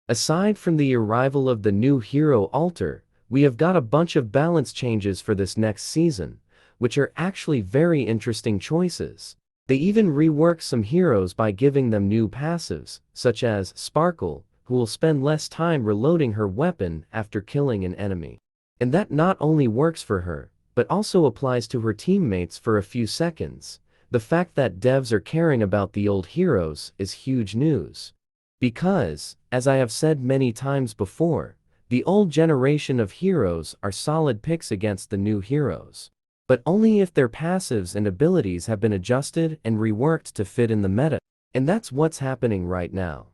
Aside from the arrival of the new hero altar, we have got a bunch of balance changes for this next season, which are actually very interesting choices. They even rework some heroes by giving them new passives, such as Sparkle, who will spend less time reloading her weapon after killing an enemy. And that not only works for her, but also applies to her teammates for a few seconds. The fact that devs are caring about the old heroes is huge news. Because, as I have said many times before, the old generation of heroes are solid picks against the new heroes. But only if their passives and abilities have been adjusted and reworked to fit in the meta. And that's what's happening right now.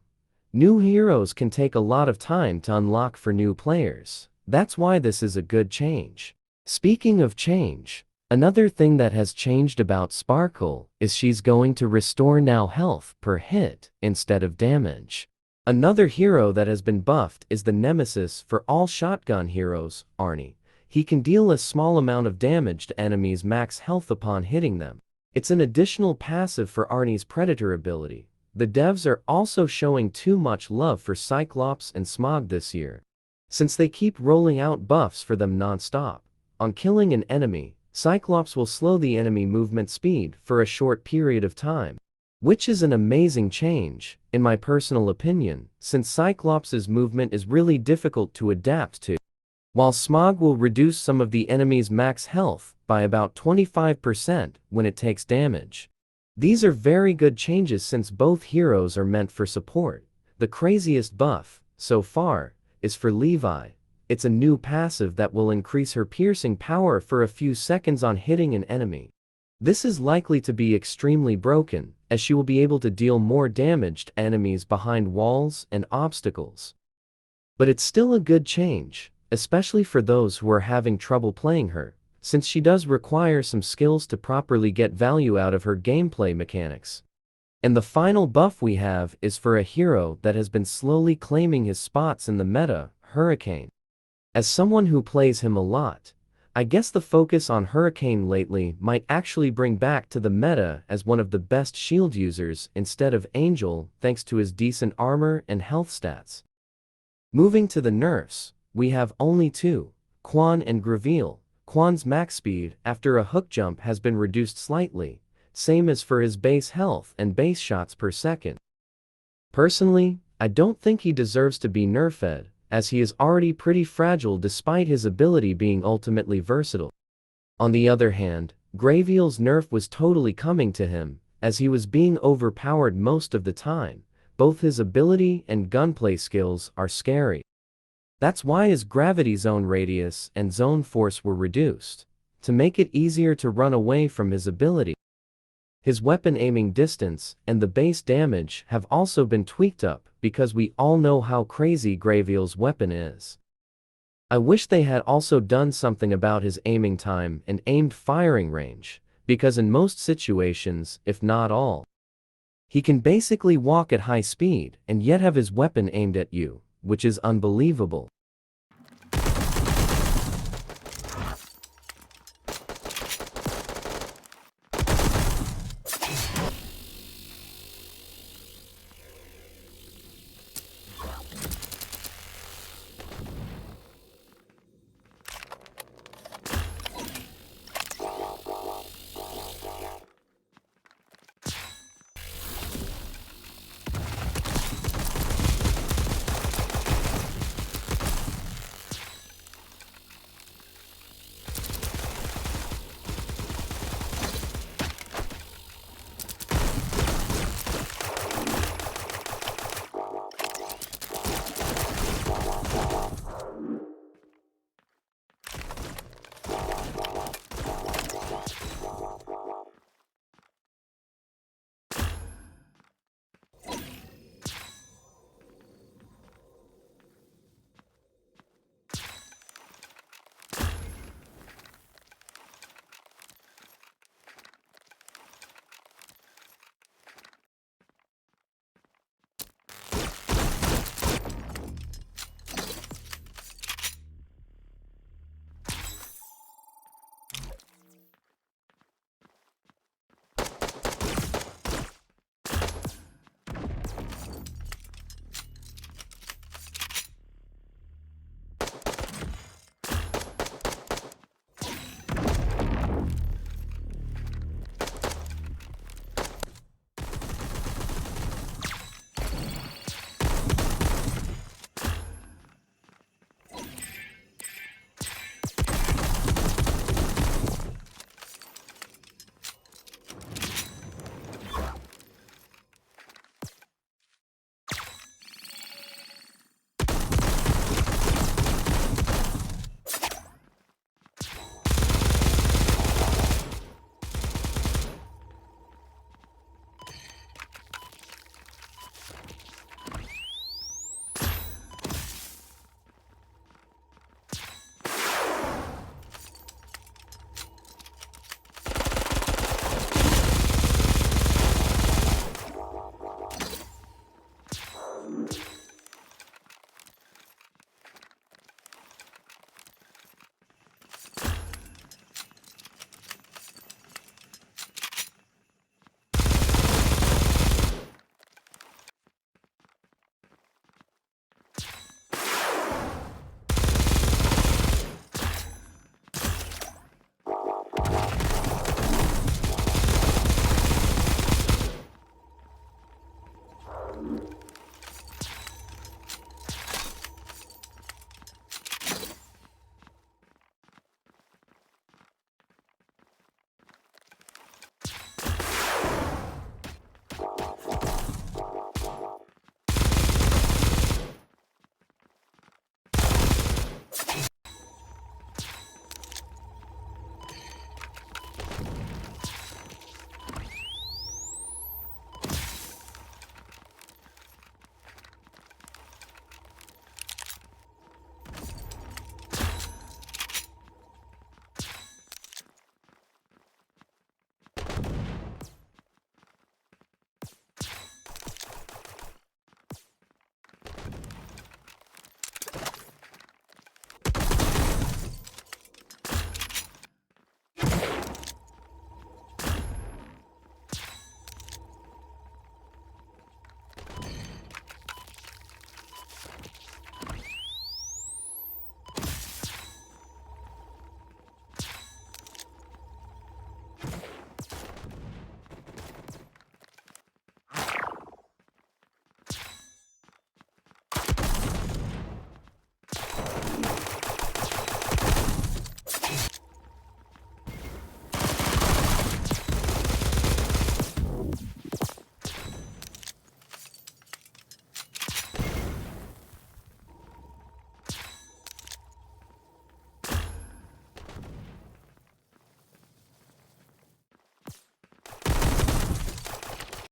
New heroes can take a lot of time to unlock for new players. That's why this is a good change. Speaking of change, another thing that has changed about Sparkle is she's going to restore now health per hit instead of damage. Another hero that has been buffed is the nemesis for all shotgun heroes, Arnie. He can deal a small amount of damage to enemies' max health upon hitting them. It's an additional passive for Arnie's Predator ability. The devs are also showing too much love for Cyclops and Smog this year, since they keep rolling out buffs for them non-stop. On killing an enemy, Cyclops will slow the enemy movement speed for a short period of time, which is an amazing change, in my personal opinion, since Cyclops' movement is really difficult to adapt to. While Smog will reduce some of the enemy's max health by about 25% when it takes damage. These are very good changes since both heroes are meant for support. The craziest buff, so far, is for Levi. It's a new passive that will increase her piercing power for a few seconds on hitting an enemy. This is likely to be extremely broken, as she will be able to deal more damage to enemies behind walls and obstacles. But it's still a good change, especially for those who are having trouble playing her, since she does require some skills to properly get value out of her gameplay mechanics. And the final buff we have is for a hero that has been slowly claiming his spots in the meta, Hurricane. As someone who plays him a lot, I guess the focus on Hurricane lately might actually bring back to the meta as one of the best shield users instead of Angel, thanks to his decent armor and health stats. Moving to the nerfs, we have only two, Quan and Graveal. Quan's max speed after a hook jump has been reduced slightly, same as for his base health and base shots per second. Personally, I don't think he deserves to be nerfed, as he is already pretty fragile despite his ability being ultimately versatile. On the other hand, Graveal's nerf was totally coming to him, as he was being overpowered most of the time. Both his ability and gunplay skills are scary. That's why his gravity zone radius and zone force were reduced, to make it easier to run away from his ability. His weapon aiming distance and the base damage have also been tweaked up because we all know how crazy Graveal's weapon is. I wish they had also done something about his aiming time and aimed firing range, because in most situations, if not all, he can basically walk at high speed and yet have his weapon aimed at you, which is unbelievable.